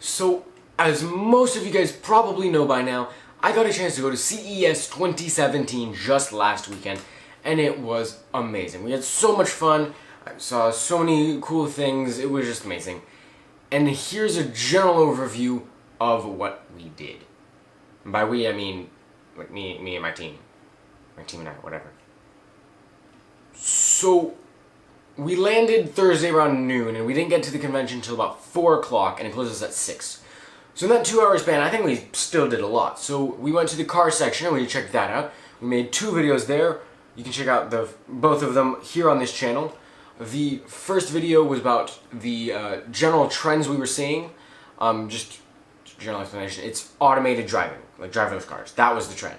So, as most of you guys probably know by now, I got a chance to go to CES 2017 just last weekend, and it was amazing. We had so much fun, I saw so many cool things, it was just amazing. And here's a general overview of what we did. And by we, I mean like me and my team. My team and I, whatever. So, we landed Thursday around noon, and we didn't get to the convention until about 4 o'clock, and it closes at 6. So in that 2-hour span, I think we still did a lot. So we went to the car section, and we checked that out. We made 2 videos there. You can check out both of them here on this channel. The first video was about the general trends we were seeing. Just general explanation. It's automated driving, like driverless cars. That was the trend.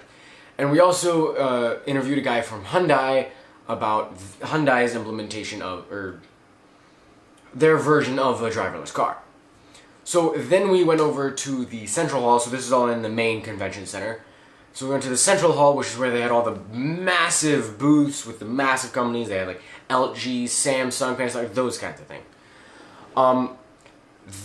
And we also interviewed a guy from Hyundai about Hyundai's implementation of, or their version of a driverless car. So then we went over to the Central Hall, so this is all in the main convention center. So we went to the Central Hall, which is where they had all the massive booths with the massive companies. They had like LG, Samsung, Panasonic, those kinds of things.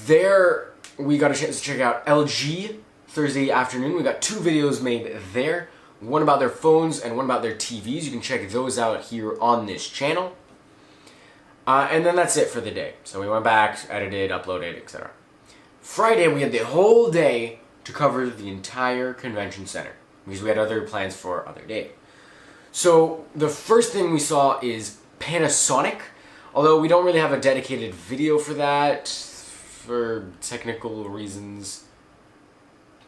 There we got a chance to check out LG Thursday afternoon. We got 2 videos made there. One about their phones and one about their TVs. You can check those out here on this channel. And then that's it for the day. So we went back, edited, uploaded, etc. Friday, we had the whole day to cover the entire convention center, because we had other plans for other day. So the first thing we saw is Panasonic, although we don't really have a dedicated video for that, for technical reasons.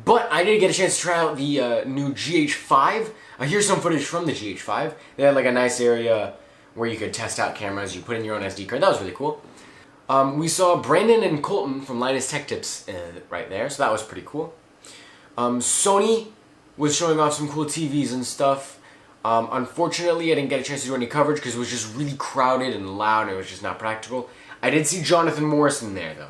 But I did get a chance to try out the new GH5. Here's some footage from the GH5. They had like a nice area where you could test out cameras. You put in your own SD card. That was really cool. We saw Brandon and Colton from Linus Tech Tips right there, so that was pretty cool. Sony was showing off some cool TVs and stuff. Unfortunately, I didn't get a chance to do any coverage because it was just really crowded and loud and it was just not practical. I did see Jonathan Morrison there, though.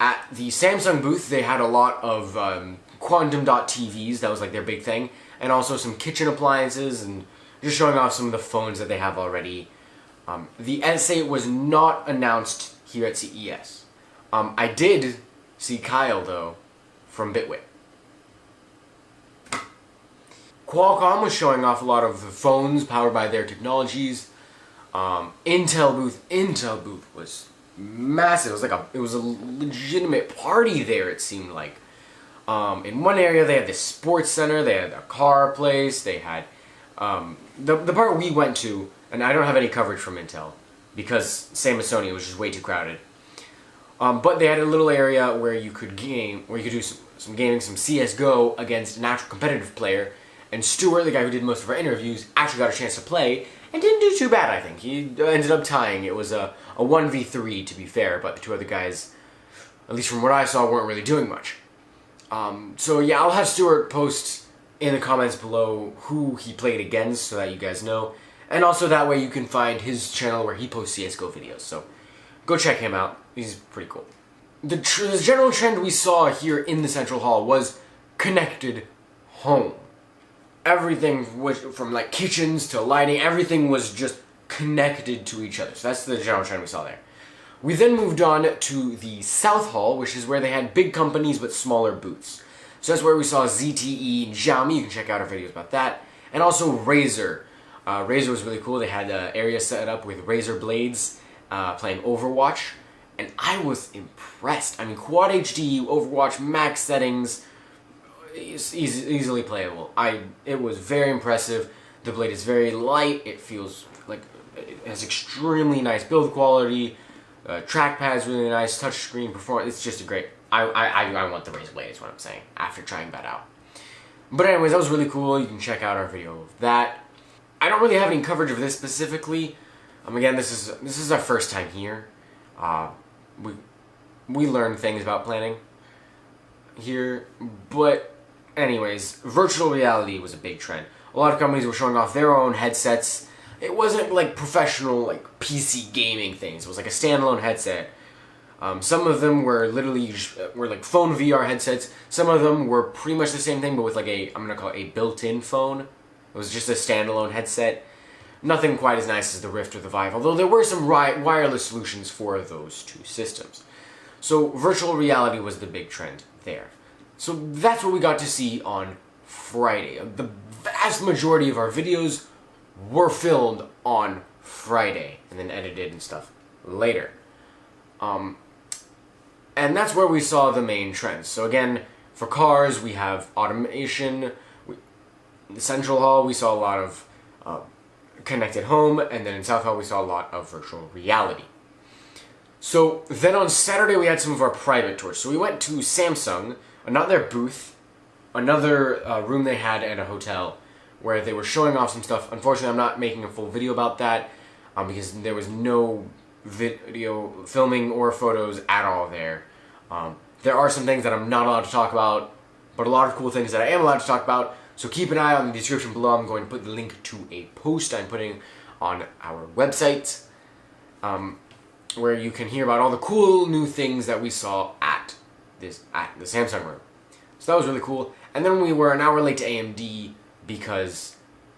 At the Samsung booth, they had a lot of Quantum Dot TVs, that was like their big thing, and also some kitchen appliances and just showing off some of the phones that they have already. The S8 was not announced here at CES. I did see Kyle, though, from Bitwit. Qualcomm was showing off a lot of the phones powered by their technologies. Intel booth was massive. It was a legitimate party there, it seemed like. In one area they had this sports center, they had a car place, they had the part we went to, and I don't have any coverage from Intel because same as Sony, it was just way too crowded. But they had a little area where you could game, where you could do some gaming, some CS:GO against an actual competitive player. And Stuart, the guy who did most of our interviews, actually got a chance to play and didn't do too bad, I think. He ended up tying. It was a 1v3, to be fair, but the 2 other guys, at least from what I saw, weren't really doing much. So yeah, I'll have Stuart post in the comments below who he played against so that you guys know. And also that way you can find his channel where he posts CSGO videos. So go check him out. He's pretty cool. The general trend we saw here in the Central Hall was connected home. Everything was, from like kitchens to lighting, everything was just connected to each other. So that's the general trend we saw there. We then moved on to the South Hall, which is where they had big companies but smaller booths. So that's where we saw ZTE, Xiaomi, you can check out our videos about that, and also Razer. Razer was really cool. They had an area set up with Razer blades playing Overwatch, and I was impressed. I mean, Quad HD, Overwatch, max settings, easily playable. It was very impressive. The blade is very light. It feels like it has extremely nice build quality. Trackpad's really nice. Touchscreen performance. It's just a great. I want the Razer blade. Is what I'm saying. After trying that out. But anyways, that was really cool. You can check out our video of that. I don't really have any coverage of this specifically. Again, this is our first time here. We learned things about planning here, but anyways, virtual reality was a big trend. A lot of companies were showing off their own headsets. It wasn't like professional, like PC gaming things. It was like a standalone headset. Some of them were literally were like phone VR headsets. Some of them were pretty much the same thing, but with like I'm gonna call it a built-in phone. It was just a standalone headset. Nothing quite as nice as the Rift or the Vive, although there were some wireless solutions for those 2 systems. So virtual reality was the big trend there. So that's what we got to see on Friday. The vast majority of our videos were filmed on Friday and then edited and stuff later. And that's where we saw the main trends. So again, for cars, we have automation. In the Central Hall, we saw a lot of connected home, and then in South Hall, we saw a lot of virtual reality. So then on Saturday, we had some of our private tours. So we went to Samsung, not their booth, another room they had at a hotel where they were showing off some stuff. Unfortunately, I'm not making a full video about that because there was no video filming or photos at all there. There are some things that I'm not allowed to talk about, but a lot of cool things that I am allowed to talk about. So keep an eye on the description below. I'm going to put the link to a post I'm putting on our website, where you can hear about all the cool new things that we saw at the Samsung room. So that was really cool. And then we were an hour late to AMD because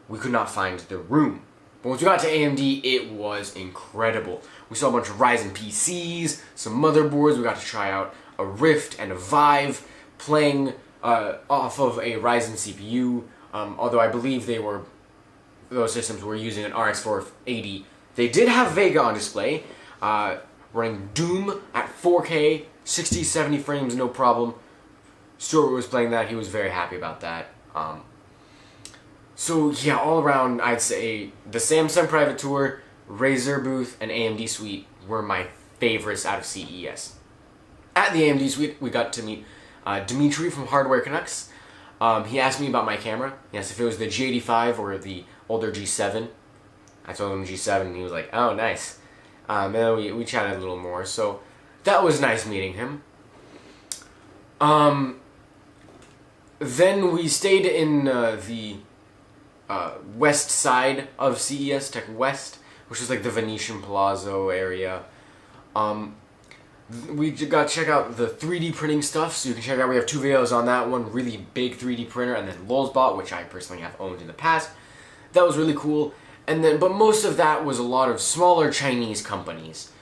we could not find the room. But once we got to AMD, it was incredible. We saw a bunch of Ryzen PCs, some motherboards. We got to try out a Rift and a Vive playing off of a Ryzen CPU. Although I believe those systems were using an RX 480. They did have Vega on display, running Doom at 4K, 60, 70 frames, no problem. Stuart was playing that. He was very happy about that. So yeah, all around, I'd say the Samsung private tour, Razer booth, and AMD suite were my favorites out of CES. At the AMD suite, we got to meet Dimitri from Hardware Canucks. He asked me about my camera. He asked if it was the G85 or the older G7. I told him G7, and he was like, "Oh, nice." And then we chatted a little more, so that was nice meeting him. Then we stayed in the west side of CES, Tech West, which is like the Venetian Palazzo area. We got to check out the 3D printing stuff, so you can check out, we have 2 videos on that one, really big 3D printer, and then Lulzbot, which I personally have owned in the past. That was really cool. And then, but most of that was a lot of smaller Chinese companies.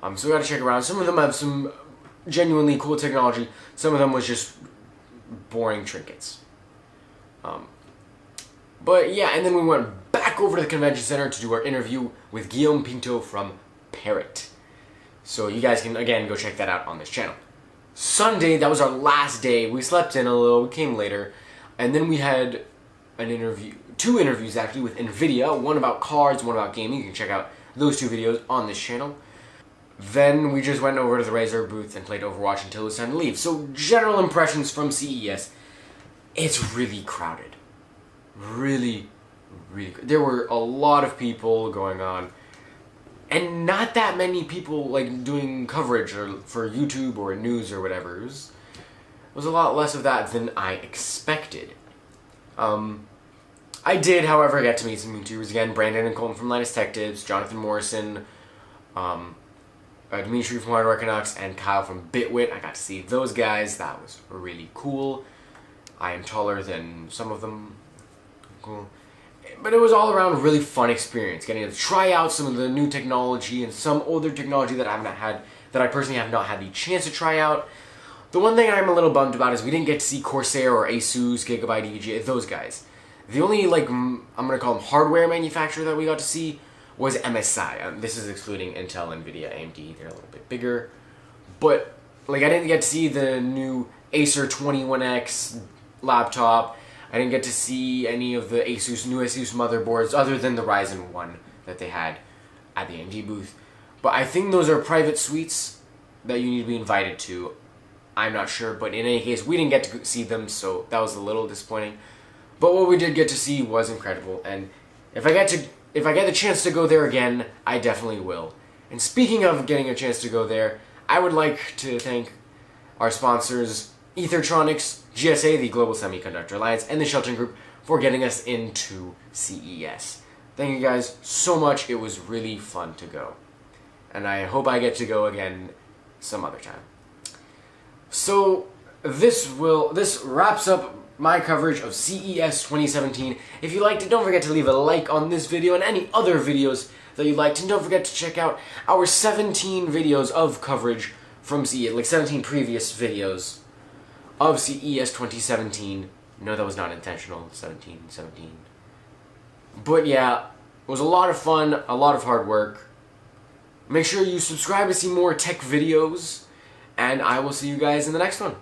So we got to check around. Some of them have some genuinely cool technology. Some of them was just boring trinkets. But yeah, and then we went back over to the convention center to do our interview with Guillaume Pinto from Parrot. So you guys can, again, go check that out on this channel. Sunday, that was our last day. We slept in a little, we came later. And then we had an interview, 2 interviews actually, with NVIDIA. One about cards, one about gaming. You can check out those 2 videos on this channel. Then we just went over to the Razer booth and played Overwatch until it was time to leave. So general impressions from CES, it's really crowded. Really, really good. There were a lot of people going on. And not that many people like doing coverage or for YouTube or news or whatever. It was a lot less of that than I expected. I did, however, get to meet some YouTubers again. Brandon and Colton from Linus Tech Tips, Jonathan Morrison, Dimitri from Hardware Canucks, and Kyle from Bitwit. I got to see those guys. That was really cool. I am taller than some of them. Cool. But it was all around a really fun experience, getting to try out some of the new technology and some older technology that I personally have not had the chance to try out. The one thing I'm a little bummed about is we didn't get to see Corsair or Asus, Gigabyte, EVGA, those guys. The only, like, I'm going to call them hardware manufacturer that we got to see was MSI. This is excluding Intel, Nvidia, AMD. They're a little bit bigger. But, like, I didn't get to see the new Acer 21X laptop. I didn't get to see any of the new Asus motherboards other than the Ryzen one that they had at the AMD booth. But I think those are private suites that you need to be invited to. I'm not sure, but in any case, we didn't get to see them, so that was a little disappointing. But what we did get to see was incredible, and if I get the chance to go there again, I definitely will. And speaking of getting a chance to go there, I would like to thank our sponsors, Ethertronics, GSA, the Global Semiconductor Alliance, and the Shelton Group for getting us into CES. Thank you guys so much. It was really fun to go. And I hope I get to go again some other time. So this wraps up my coverage of CES 2017. If you liked it, don't forget to leave a like on this video and any other videos that you liked. And don't forget to check out our 17 videos of coverage from CES, like 17 previous videos of CES 2017. No, that was not intentional, 17. But yeah, it was a lot of fun, a lot of hard work. Make sure you subscribe to see more tech videos, and I will see you guys in the next one.